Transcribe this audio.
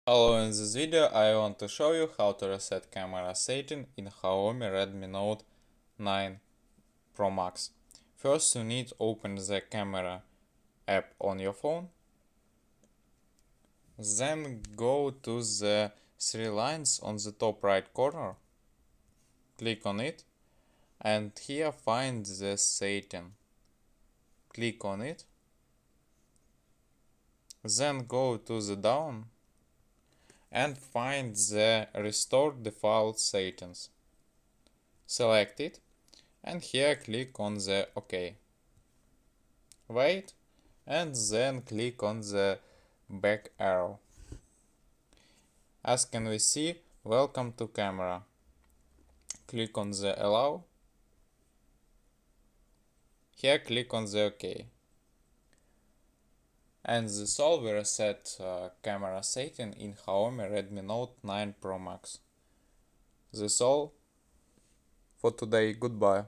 Hello, in this video I want to show you how to reset camera setting in XIAOMI Redmi Note 9 Pro Max. First you need to open the camera app on your phone. Then go to the three lines on the top right corner. Click on it and here find the setting. Click on it. Then go to the down and find the restore default settings. Select it and here click on the OK. Wait and then click on the back arrow. As can we see, welcome to camera. Click on the allow. Here click on the OK. And this all will reset camera setting in XIAOMI Redmi Note 9 Pro Max. This all for today. Goodbye.